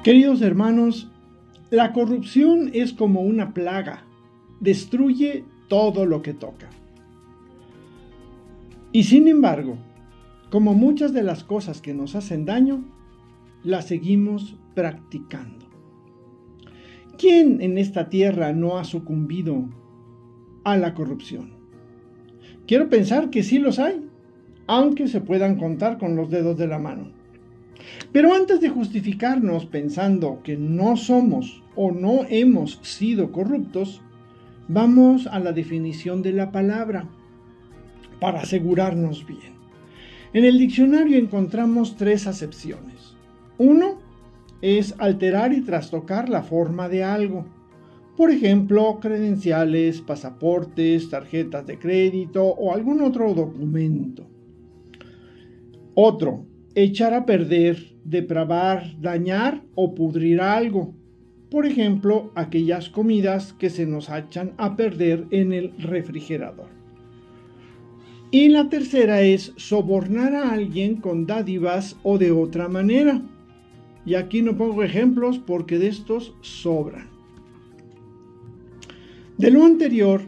Queridos hermanos, la corrupción es como una plaga, destruye todo lo que toca. Y sin embargo, como muchas de las cosas que nos hacen daño, las seguimos practicando. ¿Quién en esta tierra no ha sucumbido a la corrupción? Quiero pensar que sí los hay, aunque se puedan contar con los dedos de la mano. Pero antes de justificarnos pensando que no somos o no hemos sido corruptos, vamos a la definición de la palabra para asegurarnos bien. En el diccionario encontramos 3 acepciones. 1 es alterar y trastocar la forma de algo. Por ejemplo, credenciales, pasaportes, tarjetas de crédito o algún otro documento. Otro, echar a perder, depravar, dañar o pudrir algo. Por ejemplo, aquellas comidas que se nos echan a perder en el refrigerador. Y la tercera es sobornar a alguien con dádivas o de otra manera. Y aquí no pongo ejemplos porque de estos sobran. De lo anterior,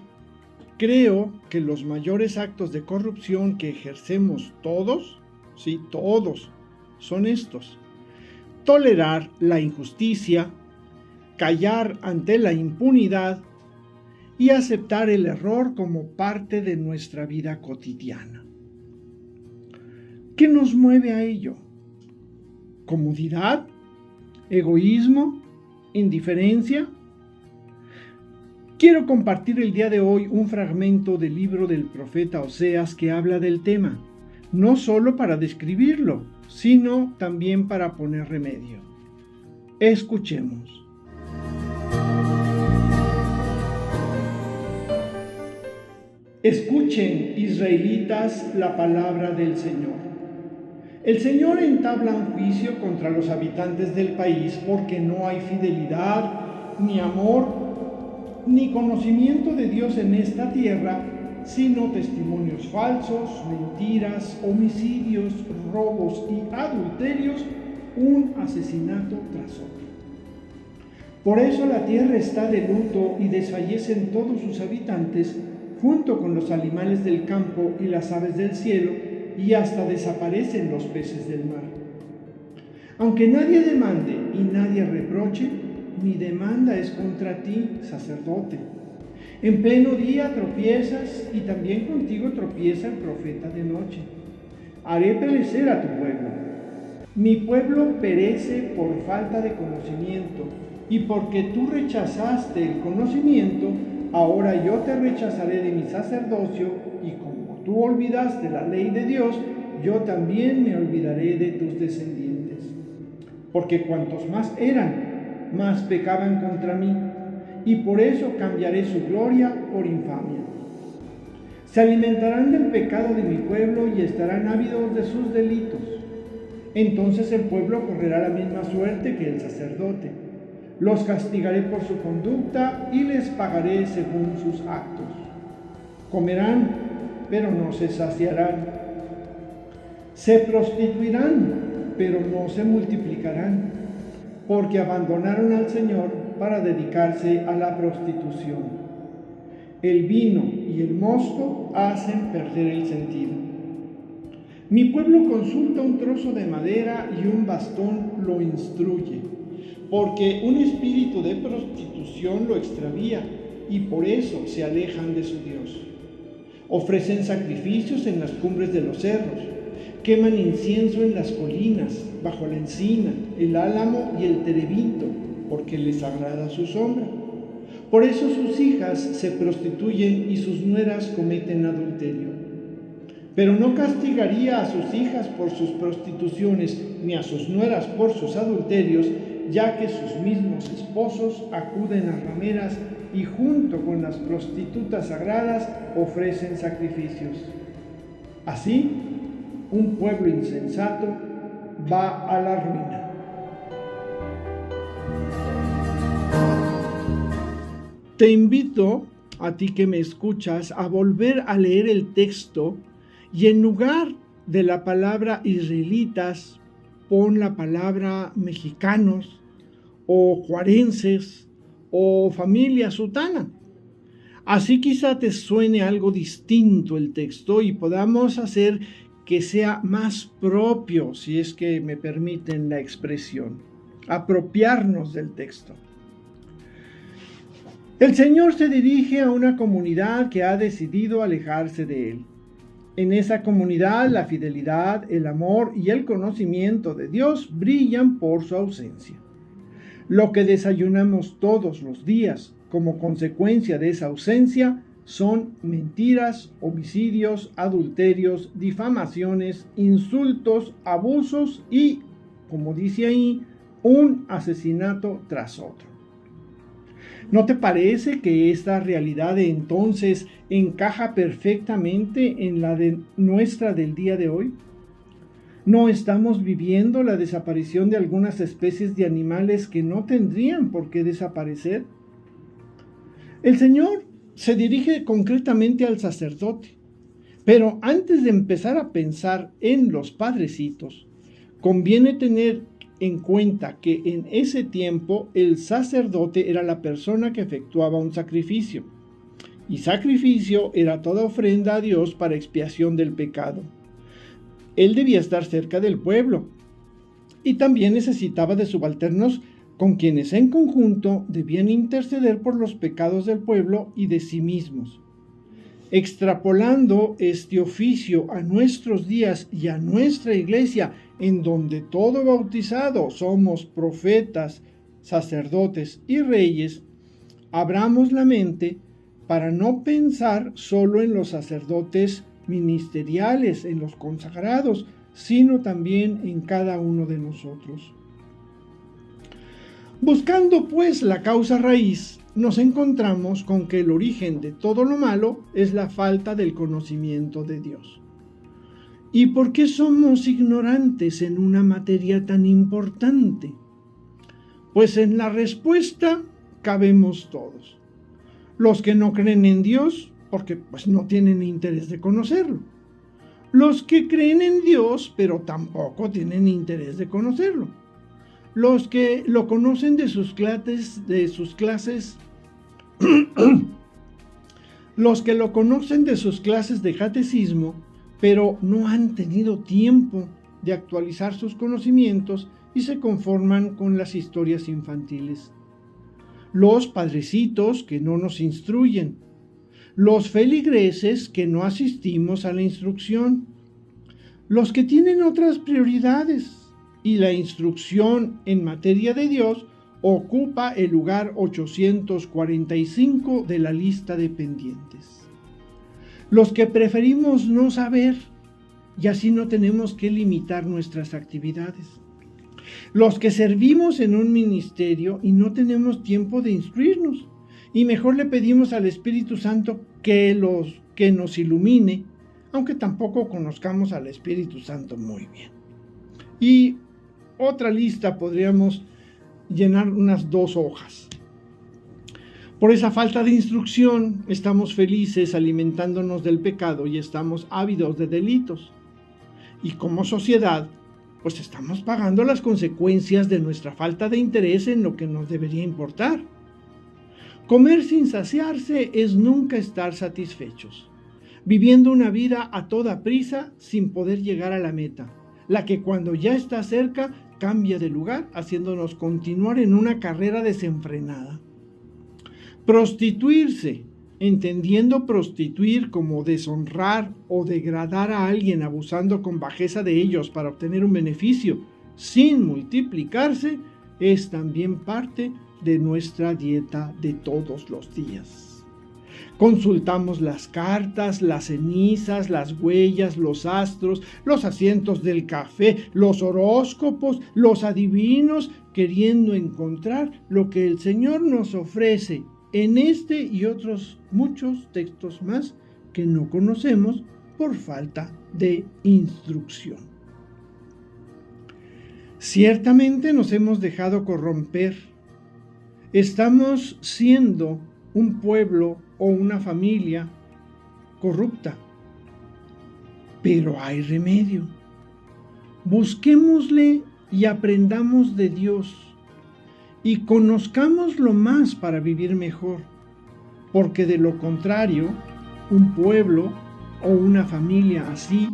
creo que los mayores actos de corrupción que ejercemos todos, sí, todos, son estos: tolerar la injusticia, callar ante la impunidad y aceptar el error como parte de nuestra vida cotidiana. ¿Qué nos mueve a ello? ¿Comodidad? ¿Egoísmo? ¿Indiferencia? Quiero compartir el día de hoy un fragmento del libro del profeta Oseas que habla del tema, no solo para describirlo, sino también para poner remedio. Escuchemos. Escuchen, israelitas, la palabra del Señor. El Señor entabla un juicio contra los habitantes del país porque no hay fidelidad, ni amor, ni conocimiento de Dios en esta tierra, sino testimonios falsos, mentiras, homicidios, robos y adulterios, un asesinato tras otro. Por eso la tierra está de luto y desfallecen todos sus habitantes, junto con los animales del campo y las aves del cielo, y hasta desaparecen los peces del mar. Aunque nadie demande y nadie reproche, mi demanda es contra ti, sacerdote. En pleno día tropiezas y también contigo tropieza el profeta de noche. Haré perecer a tu pueblo. Mi pueblo perece por falta de conocimiento, y porque tú rechazaste el conocimiento, ahora yo te rechazaré de mi sacerdocio, y como tú olvidaste la ley de Dios, yo también me olvidaré de tus descendientes. Porque cuantos más eran, más pecaban contra mí, y por eso cambiaré su gloria por infamia. Se alimentarán del pecado de mi pueblo y estarán ávidos de sus delitos. Entonces el pueblo correrá la misma suerte que el sacerdote. Los castigaré por su conducta y les pagaré según sus actos. Comerán, pero no se saciarán. Se prostituirán, pero no se multiplicarán, porque abandonaron al Señor para dedicarse a la prostitución. El vino y el mosto hacen perder el sentido. Mi pueblo consulta un trozo de madera y un bastón lo instruye, porque un espíritu de prostitución lo extravía y por eso se alejan de su Dios. Ofrecen sacrificios en las cumbres de los cerros, queman incienso en las colinas, bajo la encina, el álamo y el terebinto, porque les agrada su sombra. Por eso sus hijas se prostituyen y sus nueras cometen adulterio. Pero no castigaría a sus hijas por sus prostituciones, ni a sus nueras por sus adulterios, ya que sus mismos esposos acuden a rameras y junto con las prostitutas sagradas ofrecen sacrificios. Así, un pueblo insensato va a la ruina. Te invito a ti que me escuchas, a volver a leer el texto y en lugar de la palabra israelitas, pon la palabra mexicanos o juarenses o familia sutana. Así quizá te suene algo distinto el texto y podamos hacer que sea más propio, si es que me permiten la expresión, apropiarnos del texto. El Señor se dirige a una comunidad que ha decidido alejarse de Él. En esa comunidad la fidelidad, el amor y el conocimiento de Dios brillan por su ausencia. Lo que desayunamos todos los días como consecuencia de esa ausencia son mentiras, homicidios, adulterios, difamaciones, insultos, abusos y, como dice ahí, un asesinato tras otro. ¿No te parece que esta realidad entonces encaja perfectamente en la de nuestra del día de hoy? ¿No estamos viviendo la desaparición de algunas especies de animales que no tendrían por qué desaparecer? El Señor se dirige concretamente al sacerdote, pero antes de empezar a pensar en los padrecitos, conviene tener en cuenta que en ese tiempo el sacerdote era la persona que efectuaba un sacrificio, y sacrificio era toda ofrenda a Dios para expiación del pecado. Él debía estar cerca del pueblo, y también necesitaba de subalternos con quienes en conjunto debían interceder por los pecados del pueblo y de sí mismos. Extrapolando este oficio a nuestros días y a nuestra iglesia, en donde todo bautizado somos profetas, sacerdotes y reyes, abramos la mente para no pensar solo en los sacerdotes ministeriales, en los consagrados, sino también en cada uno de nosotros. Buscando pues la causa raíz, nos encontramos con que el origen de todo lo malo es la falta del conocimiento de Dios. ¿Y por qué somos ignorantes en una materia tan importante? Pues en la respuesta cabemos todos. Los que no creen en Dios, porque pues no tienen interés de conocerlo. Los que creen en Dios, pero tampoco tienen interés de conocerlo. Los que lo conocen de sus clases, los que lo conocen de sus clases de catecismo, pero no han tenido tiempo de actualizar sus conocimientos y se conforman con las historias infantiles. Los padrecitos que no nos instruyen, los feligreses que no asistimos a la instrucción, los que tienen otras prioridades, y la instrucción en materia de Dios ocupa el lugar 845 de la lista de pendientes. Los que preferimos no saber, y así no tenemos que limitar nuestras actividades. Los que servimos en un ministerio y no tenemos tiempo de instruirnos, y mejor le pedimos al Espíritu Santo que nos ilumine, aunque tampoco conozcamos al Espíritu Santo muy bien. Y otra lista podríamos llenar unas 2 hojas. Por esa falta de instrucción estamos felices alimentándonos del pecado y estamos ávidos de delitos. Y como sociedad, pues estamos pagando las consecuencias de nuestra falta de interés en lo que nos debería importar. Comer sin saciarse es nunca estar satisfechos, viviendo una vida a toda prisa sin poder llegar a la meta, la que cuando ya está cerca cambia de lugar, haciéndonos continuar en una carrera desenfrenada. Prostituirse, entendiendo prostituir como deshonrar o degradar a alguien abusando con bajeza de ellos para obtener un beneficio sin multiplicarse, es también parte de nuestra dieta de todos los días. Consultamos las cartas, las cenizas, las huellas, los astros, los asientos del café, los horóscopos, los adivinos, queriendo encontrar lo que el Señor nos ofrece en este y otros muchos textos más que no conocemos por falta de instrucción. Ciertamente nos hemos dejado corromper. Estamos siendo un pueblo o una familia corrupta. Pero hay remedio. Busquémosle y aprendamos de Dios y conozcámoslo más para vivir mejor, porque de lo contrario, un pueblo o una familia así,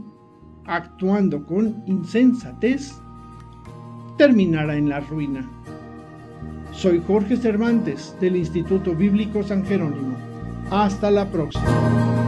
actuando con insensatez, terminará en la ruina. Soy Jorge Cervantes del Instituto Bíblico San Jerónimo. Hasta la próxima.